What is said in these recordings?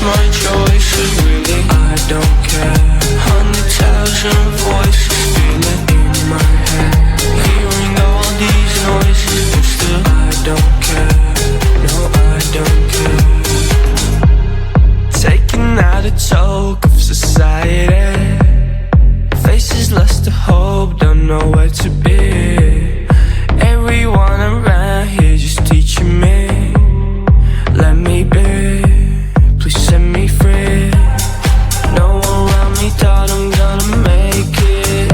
my choices, really I don't care. 100,000 voices spinning in my head, hearing all these noises, but still I don't care. No, I don't care. Taking out a toke of society, faces lost to hope, don't know where to be. Everyone around here just teaching me, let me be, please set me free. No one around me thought I'm gonna make it,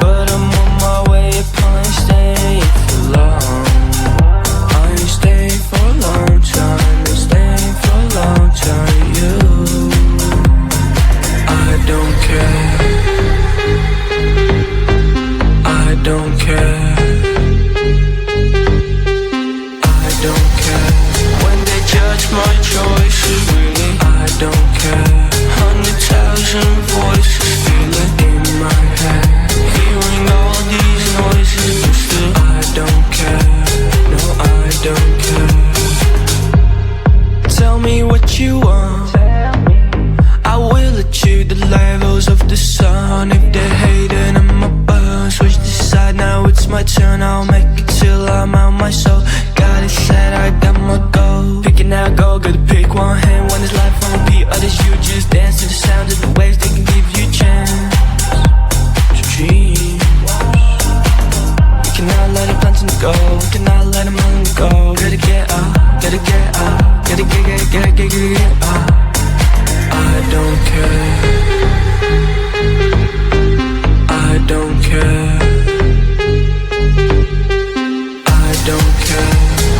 but I'm on my way up, I ain't staying for long. I ain't staying for a long time, ain't staying for a long time. You, I don't care, I don't care, I don't care. When they judge my choices, really I don't care. 100,000 voices feeling in my head, hearing all these noises, but still I don't care. No, I don't care. Tell me what you want, I will achieve the levels of the sun. If they're hating on my burn, switch the side, now it's my turn. I'll make it till I'm out my soul. Got it set, I got my goal. Picking out gold, gotta pick one hand. One is life on repeat, others you just dance to the sound of the waves. They can give you a chance to dream. We cannot let it plunge and go, we cannot let them on go. Gotta get up, gotta get up, gotta get up. I don't care, I don't care, I don't care.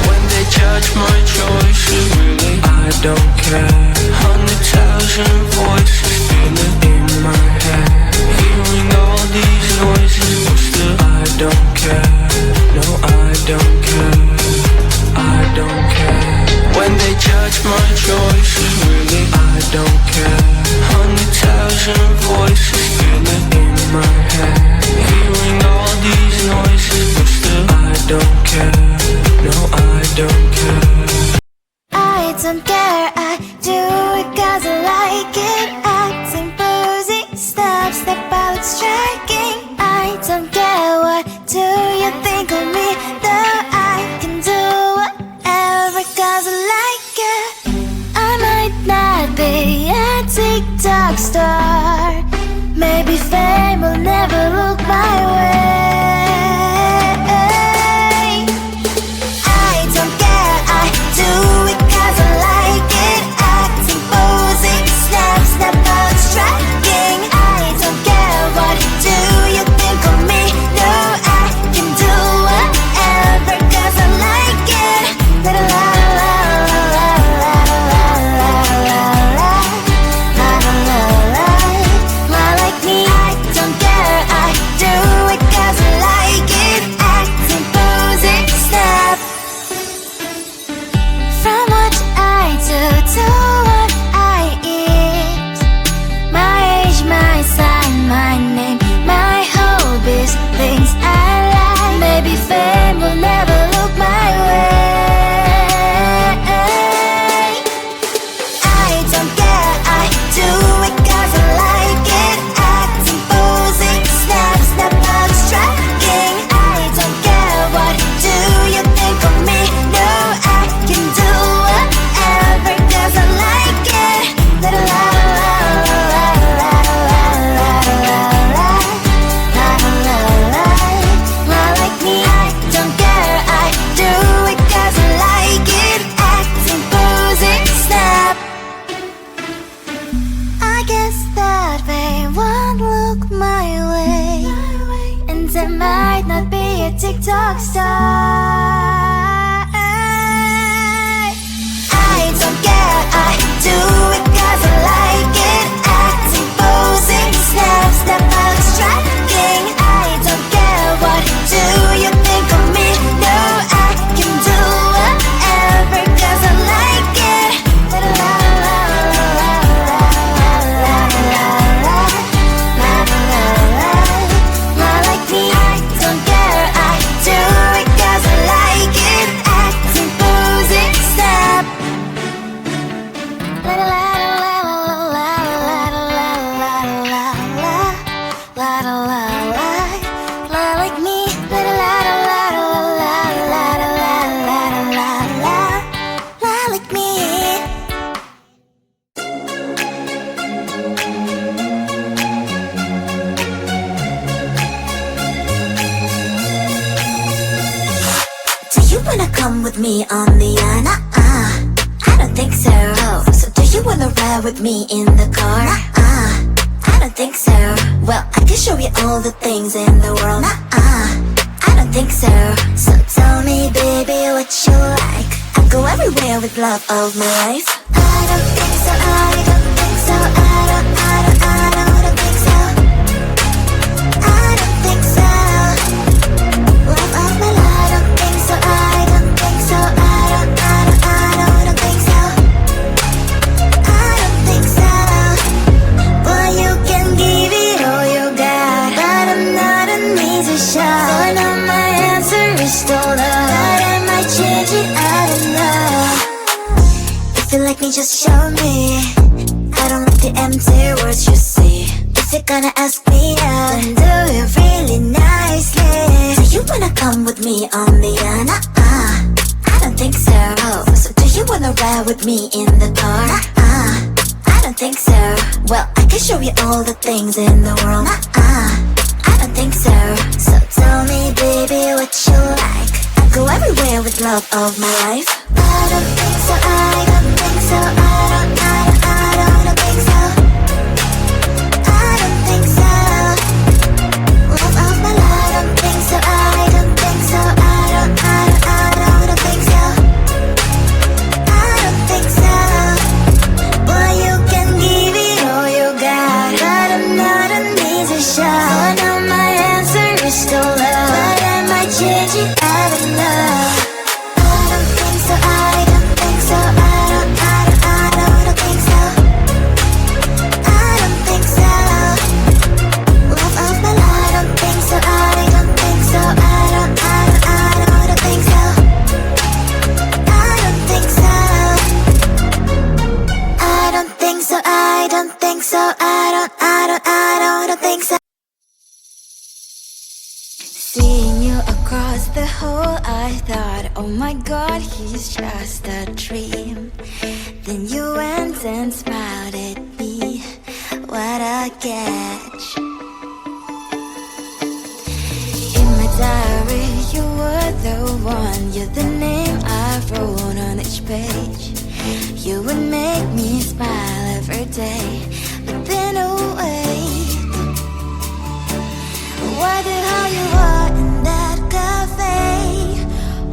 When they judge my choices, really I don't care. 100,000 voices spinning in my head, hearing all these noises, but still I don't care. No, I don't care, I don't care. When they judge my choices, really I don't care. 100,000 voices spinning in my head, hearing all these noises, but still I don't care. No, I don't care. I don't care, I do it 'cause I like it. Acting boozy, step out striking. I don't care, what do you think of me? Though I can do whatever 'cause I like it. I might not be a TikTok star, maybe fame will never look my way, wanna come with me on the I don't think so. Oh, so do you wanna ride with me in the car? I don't think so. Well, I can show you all the things in the world. I don't think so. So tell me, baby, what you like. I'll go everywhere with love of my life. I don't think so. I don't think so. I don't think so. I don't think so. Love of my life. I don't think so. I don't think so. I don't think so. I don't think so. Well, you can give it all you got, but I'm not an easy shot. So now my answer is still no, but I might change it. I don't know. If you like me, just show me. I don't like the empty words you see. If you're gonna ask me out, then do it really nicely. Do you wanna come with me on the I don't think so. Oh, so do you wanna ride with me in the car? I don't think so. Well, I can show you all the things in the world. I don't think so. So tell me, baby, what you like. I'll go everywhere with love of my life. I don't think so. I don't think so. I don't think so. I don't think so. Love of my life. I don't think so. I don't think so. I don't think so. I don't think so. Well, you can give it all you got, but I'm not an easy shot. So now my answer is still no, but I might change it. I don't know. I don't think so. I don't think so. I don't think so. I don't think so. Love of my life. I don't think so. I don't think so. I don't think so. I don't think so. I don't think so. I don't think so. I don't think so. Seeing you across the hall, I thought, oh my God, he's just a dream. Then you went and smiled at me. What a catch. In my diary, you were the one. You're the name I wrote on each page. You would make me smile every day. But then wait, why the hell you are in that cafe,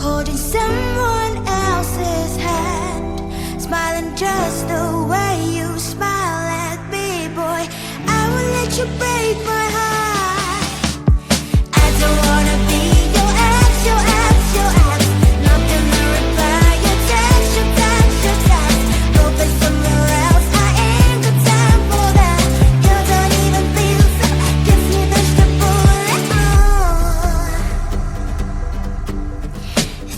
holding someone else's hand, smiling just the way you smile at me, boy. I will let you break my heart. I don't wanna be your ex, your ex, your ex. Not gonna reply your text, your text, your text. Go play somewhere else. I ain't got time for that. You don't even feel so. Gives me the bullet.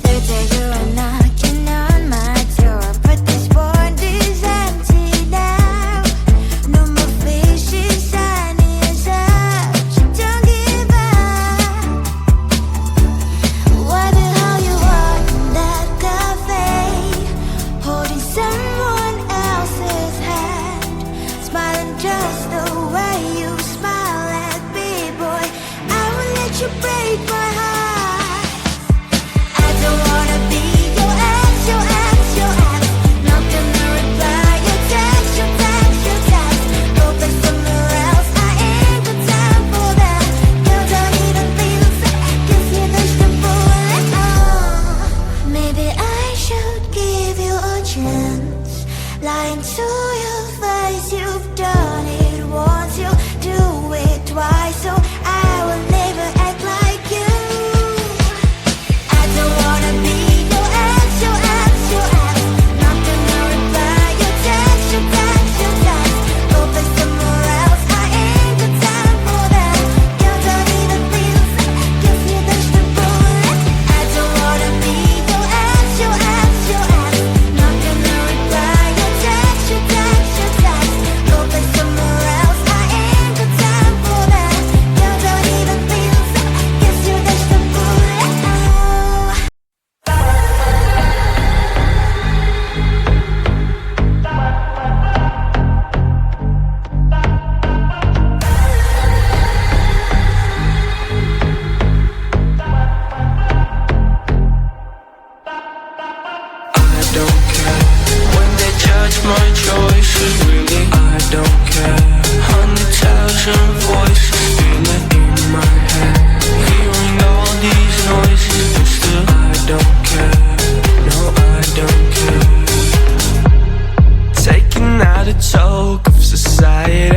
Third day you are knocking on my door, but this phone is empty now. No more faces, shiny as up. So don't give up. Why the hell you are in that cafe, holding someone else's hand, smiling just the way you smile at me, boy. I will let you break my heart. I don't wanna be your ex, your ex, your ex. Not gonna reply your text, your text, your text. Go play somewhere else. I ain't got time for that. You don't even feel so. Gives me the bullet. Maybe I should give you a chance. Lying to your face, you've done it once, you do it twice, so I will never act like you. I don't wanna be your ex, your ex, your ex. Not gonna reply your text, your text, your text. Go play somewhere else. I ain't got time for that. You don't even feel so. Gives me the bullet. I don't wanna be your ex, your ex, your ex. Not gonna reply your text, your text, your text. Go play somewhere judge my choices, really I don't care. 100,000 voices feeling in my head, hearing all these noises, but still I don't care. No, I don't care. Taking out a toke of society,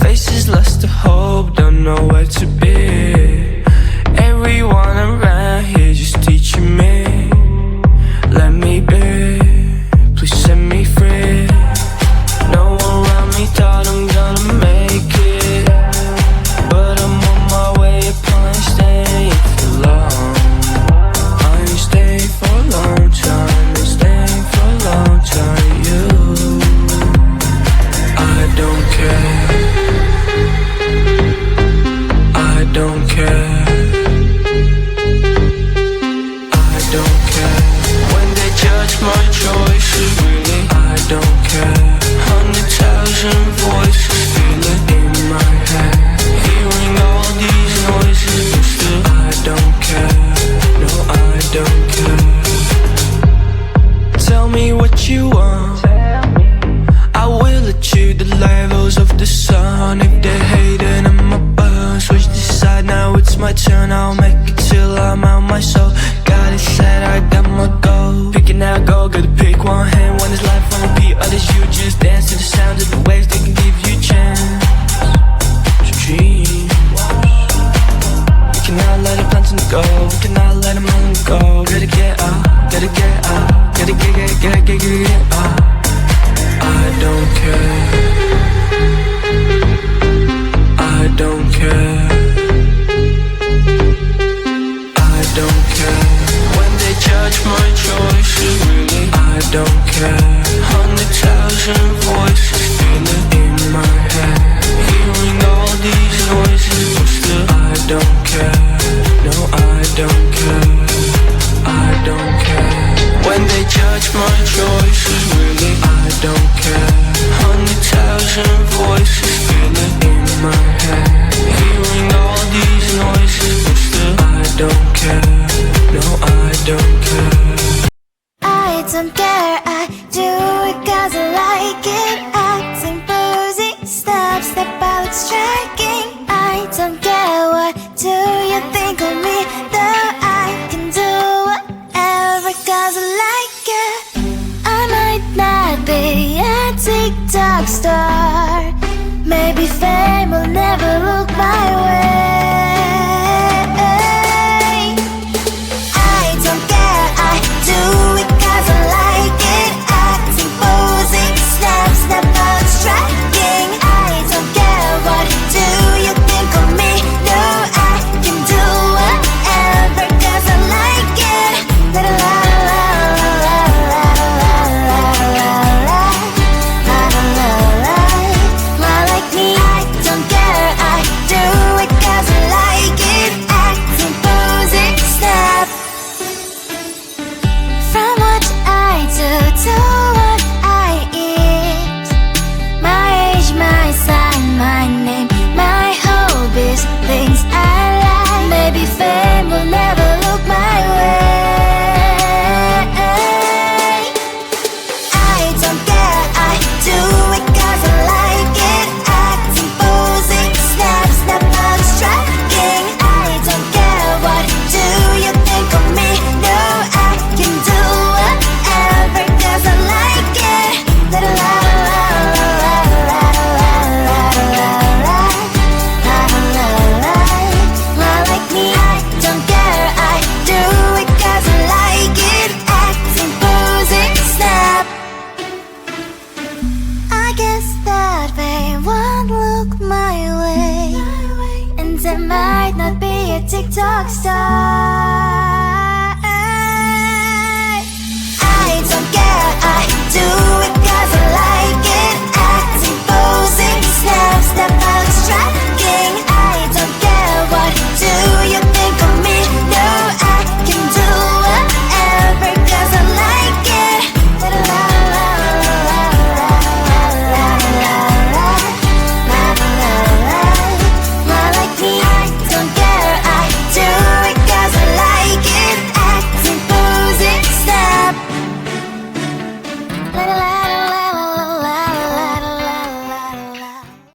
faces lost to hope, don't know where to be. Everyone around here just teaching me, let me be, please set me free. No one around me thought I'm gonna make it, but I'm on my way up, I ain't staying for long. I ain't staying for a long time, ain't staying for a long time. You, I don't care, I don't care, I don't care. When they judge my choices, really I don't care. 100,000 voices feeling in my head, hearing all these noises, but still I don't care. No, I don't care. Tell me what you want, I will achieve the levels of the sun. If they're hating, I'ma burn. Switch the side, now it's my turn. I'll make it till I'm out my soul. Got it set, I got my goal. Picking out gold, gotta pick one hand. One is life on repeat, others you just dance to the sound of the waves. They can give you a chance to dream. We cannot let it plans go, we cannot let them all go. Gotta get up, gotta get up, gotta get up. I don't care, I don't care, I don't care. When they judge my choices, really I don't care. 100,000 voices feeling in my head, hearing all these noises, but still I don't care. No, I don't care, I don't care. When they judge my choices, really I don't care. 100,000 voices feeling in my head, hearing all these noises, but still I don't care. No, I don't care. I don't care, I do it cause I like it. Acting boozy, step out like striking. I don't care, what do you think of me? Though I can do whatever cause I like it. I might not be a TikTok star, maybe fame will never look my way. I don't care, I do it cause I like it. Acting posing, snap out striking. I don't care, what do you think of me? No, I can do whatever cause I like it. La la la la la la la la la. Like me, I don't care, I do it cause I like it. Acting posing, snap. From what I do to what I eat, my age, my sign, my name, my hobbies, things I like. Maybe fame will never look my way. I don't care, I do it cause I like it. Acting posing, snap out striking. I don't care, what do you think of me? No, I can do whatever cause I like it. La la la la la la. Like me, I don't care, I do it cause I like it. Acting posing, snap. I guess that fame won't look my way, and I might not be a TikTok star.